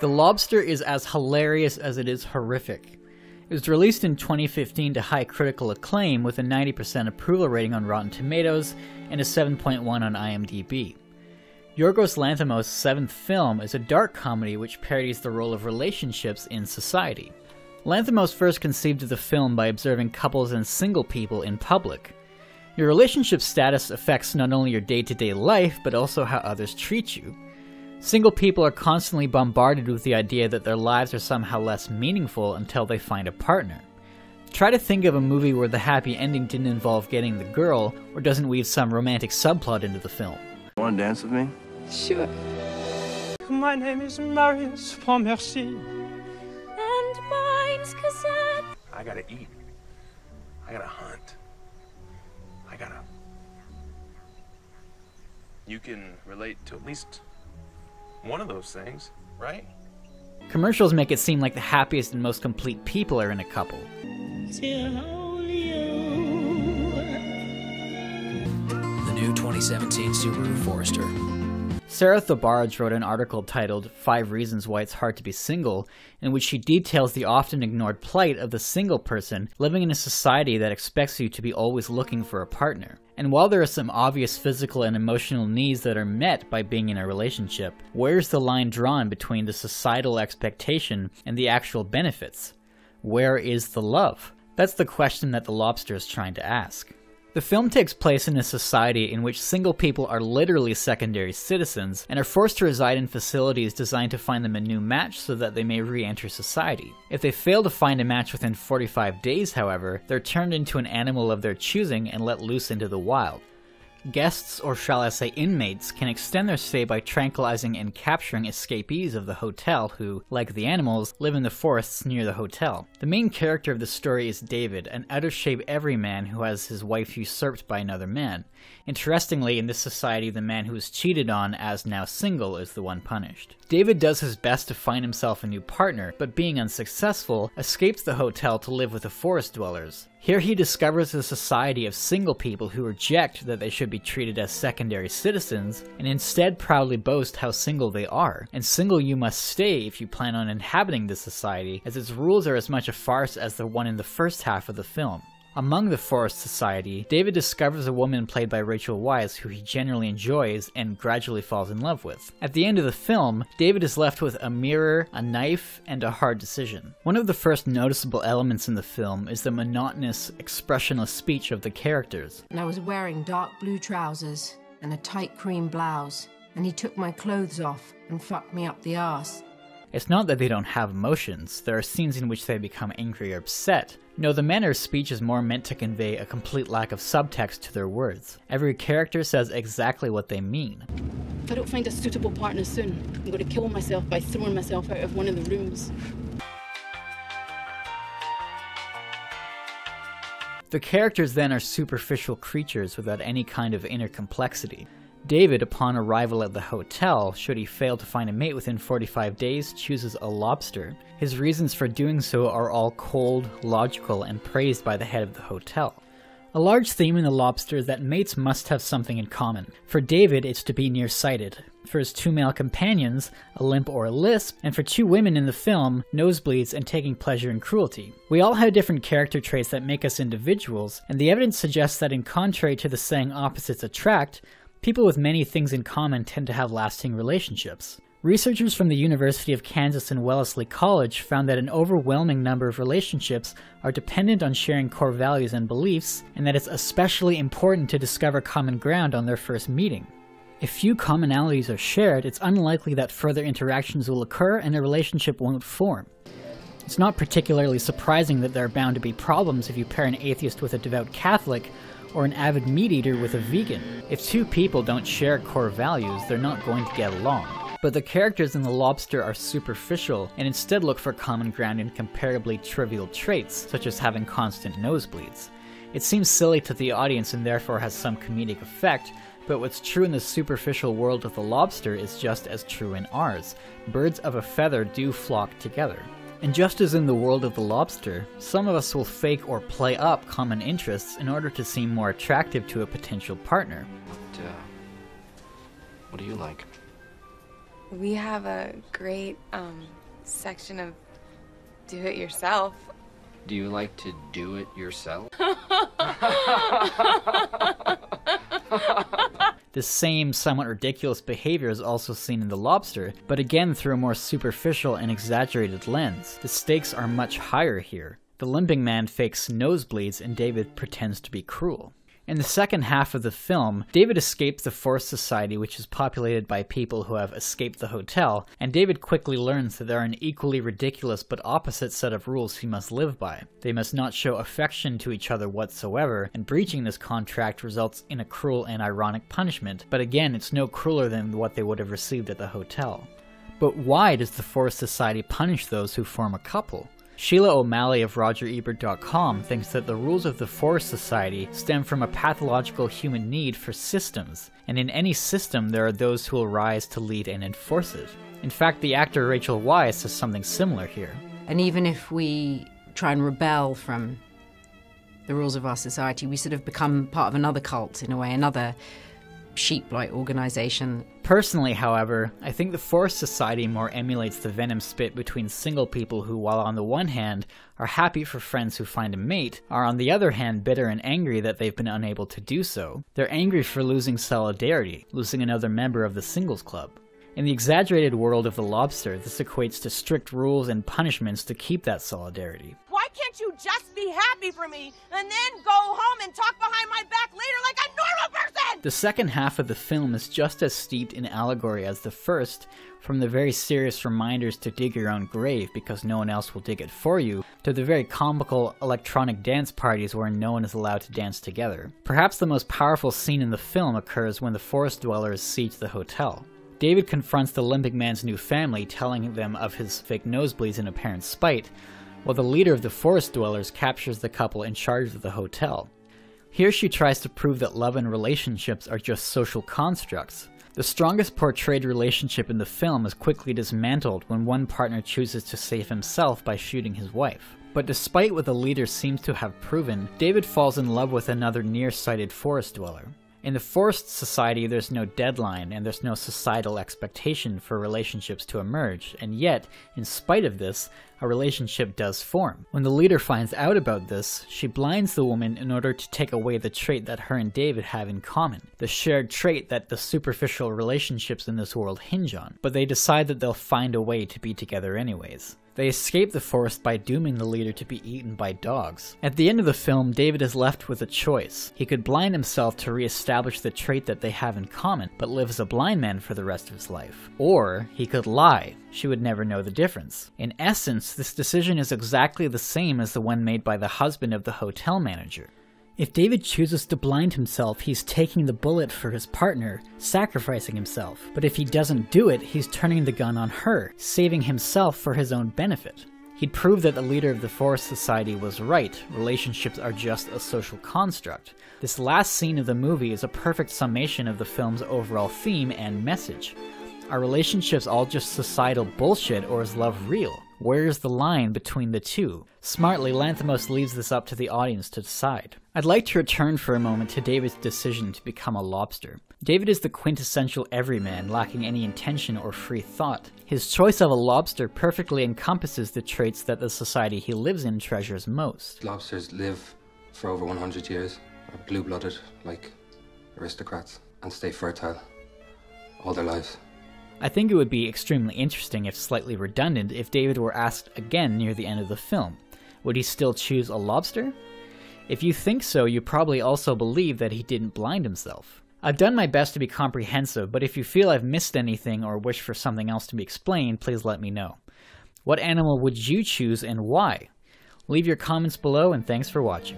The Lobster is as hilarious as it is horrific. It was released in 2015 to high critical acclaim with a 90% approval rating on Rotten Tomatoes and a 7.1 on IMDb. Yorgos Lanthimos' seventh film is a dark comedy which parodies the role of relationships in society. Lanthimos first conceived of the film by observing couples and single people in public. Your relationship status affects not only your day-to-day life, but also how others treat you. Single people are constantly bombarded with the idea that their lives are somehow less meaningful until they find a partner. Try to think of a movie where the happy ending didn't involve getting the girl, or doesn't weave some romantic subplot into the film. Want to dance with me? Sure. My name is Marius Pontmercy. And mine's Cassette. I gotta eat. I gotta hunt. I gotta... You can relate to at least one of those things, right? Commercials make it seem like the happiest and most complete people are in a couple. The new 2017 Subaru Forester. Sarah Thabarge wrote an article titled 5 Reasons Why It's Hard to Be Single, in which she details the often ignored plight of the single person living in a society that expects you to be always looking for a partner. And while there are some obvious physical and emotional needs that are met by being in a relationship, where's the line drawn between the societal expectation and the actual benefits? Where is the love? That's the question that The Lobster is trying to ask. The film takes place in a society in which single people are literally secondary citizens and are forced to reside in facilities designed to find them a new match so that they may re-enter society. If they fail to find a match within 45 days, however, they're turned into an animal of their choosing and let loose into the wild. Guests, or shall I say inmates, can extend their stay by tranquilizing and capturing escapees of the hotel who, like the animals, live in the forests near the hotel. The main character of the story is David, an out-of-shape everyman who has his wife usurped by another man. Interestingly, in this society, the man who is cheated on as now single is the one punished. David does his best to find himself a new partner, but being unsuccessful, escapes the hotel to live with the forest dwellers. Here he discovers a society of single people who reject that they should be treated as secondary citizens, and instead proudly boast how single they are. And single you must stay if you plan on inhabiting this society, as its rules are as much a farce as the one in the first half of the film. Among the Forest Society, David discovers a woman played by Rachel Weisz who he generally enjoys and gradually falls in love with. At the end of the film, David is left with a mirror, a knife, and a hard decision. One of the first noticeable elements in the film is the monotonous, expressionless speech of the characters. And I was wearing dark blue trousers and a tight cream blouse, and he took my clothes off and fucked me up the arse. It's not that they don't have emotions, there are scenes in which they become angry or upset. No, the manner of speech is more meant to convey a complete lack of subtext to their words. Every character says exactly what they mean. If I don't find a suitable partner soon, I'm going to kill myself by throwing myself out of one of the rooms. The characters then are superficial creatures without any kind of inner complexity. David, upon arrival at the hotel, should he fail to find a mate within 45 days, chooses a lobster. His reasons for doing so are all cold, logical, and praised by the head of the hotel. A large theme in The Lobster is that mates must have something in common. For David, it's to be nearsighted. For his 2 male companions, a limp or a lisp, and for 2 women in the film, nosebleeds and taking pleasure in cruelty. We all have different character traits that make us individuals, and the evidence suggests that in contrary to the saying opposites attract, people with many things in common tend to have lasting relationships. Researchers from the University of Kansas and Wellesley College found that an overwhelming number of relationships are dependent on sharing core values and beliefs, and that it's especially important to discover common ground on their first meeting. If few commonalities are shared, it's unlikely that further interactions will occur and a relationship won't form. It's not particularly surprising that there are bound to be problems if you pair an atheist with a devout Catholic, or an avid meat eater with a vegan. If 2 people don't share core values, they're not going to get along. But the characters in The Lobster are superficial, and instead look for common ground in comparably trivial traits, such as having constant nosebleeds. It seems silly to the audience and therefore has some comedic effect, but what's true in the superficial world of The Lobster is just as true in ours. Birds of a feather do flock together. And just as in the world of The Lobster, some of us will fake or play up common interests in order to seem more attractive to a potential partner. What do you like? We have a great section of do-it-yourself. Do you like to do it yourself? This same somewhat ridiculous behavior is also seen in The Lobster, but again through a more superficial and exaggerated lens. The stakes are much higher here. The limping man fakes nosebleeds and David pretends to be cruel. In the second half of the film, David escapes the forced society which is populated by people who have escaped the hotel, and David quickly learns that there are an equally ridiculous but opposite set of rules he must live by. They must not show affection to each other whatsoever, and breaching this contract results in a cruel and ironic punishment, but again it's no crueler than what they would have received at the hotel. But why does the forced society punish those who form a couple? Sheila O'Malley of RogerEbert.com thinks that the rules of the Forest Society stem from a pathological human need for systems, and in any system there are those who will rise to lead and enforce it. In fact, the actor Rachel Weisz says something similar here. And even if we try and rebel from the rules of our society, we sort of become part of another cult in a way, another sheep-like organization. Personally, however, I think the Forest Society more emulates the venom spit between single people who, while on the one hand are happy for friends who find a mate, are on the other hand bitter and angry that they've been unable to do so. They're angry for losing solidarity, losing another member of the singles club. In the exaggerated world of The Lobster, this equates to strict rules and punishments to keep that solidarity. Why can't you just be happy for me and then go home and talk behind my back later like a normal person? The second half of the film is just as steeped in allegory as the first, from the very serious reminders to dig your own grave because no one else will dig it for you, to the very comical electronic dance parties where no one is allowed to dance together. Perhaps the most powerful scene in the film occurs when the forest dwellers siege the hotel. David confronts the limping man's new family, telling them of his fake nosebleeds in apparent spite, while the leader of the forest dwellers captures the couple in charge of the hotel. Here she tries to prove that love and relationships are just social constructs. The strongest portrayed relationship in the film is quickly dismantled when one partner chooses to save himself by shooting his wife. But despite what the leader seems to have proven, David falls in love with another nearsighted forest dweller. In the Forest Society, there's no deadline and there's no societal expectation for relationships to emerge, and yet, in spite of this, a relationship does form. When the leader finds out about this, she blinds the woman in order to take away the trait that her and David have in common, the shared trait that the superficial relationships in this world hinge on, but they decide that they'll find a way to be together anyways. They escape the forest by dooming the leader to be eaten by dogs. At the end of the film, David is left with a choice. He could blind himself to re-establish the trait that they have in common, but live as a blind man for the rest of his life. Or he could lie. She would never know the difference. In essence, this decision is exactly the same as the one made by the husband of the hotel manager. If David chooses to blind himself, he's taking the bullet for his partner, sacrificing himself. But if he doesn't do it, he's turning the gun on her, saving himself for his own benefit. He'd prove that the leader of the Forest Society was right. Relationships are just a social construct. This last scene of the movie is a perfect summation of the film's overall theme and message. Are relationships all just societal bullshit, or is love real? Where's the line between the two? Smartly, Lanthimos leaves this up to the audience to decide. I'd like to return for a moment to David's decision to become a lobster. David is the quintessential everyman, lacking any intention or free thought. His choice of a lobster perfectly encompasses the traits that the society he lives in treasures most. Lobsters live for over 100 years, are blue-blooded like aristocrats, and stay fertile all their lives. I think it would be extremely interesting, if slightly redundant, if David were asked again near the end of the film. Would he still choose a lobster? If you think so, you probably also believe that he didn't blind himself. I've done my best to be comprehensive, but if you feel I've missed anything or wish for something else to be explained, please let me know. What animal would you choose and why? Leave your comments below, and thanks for watching.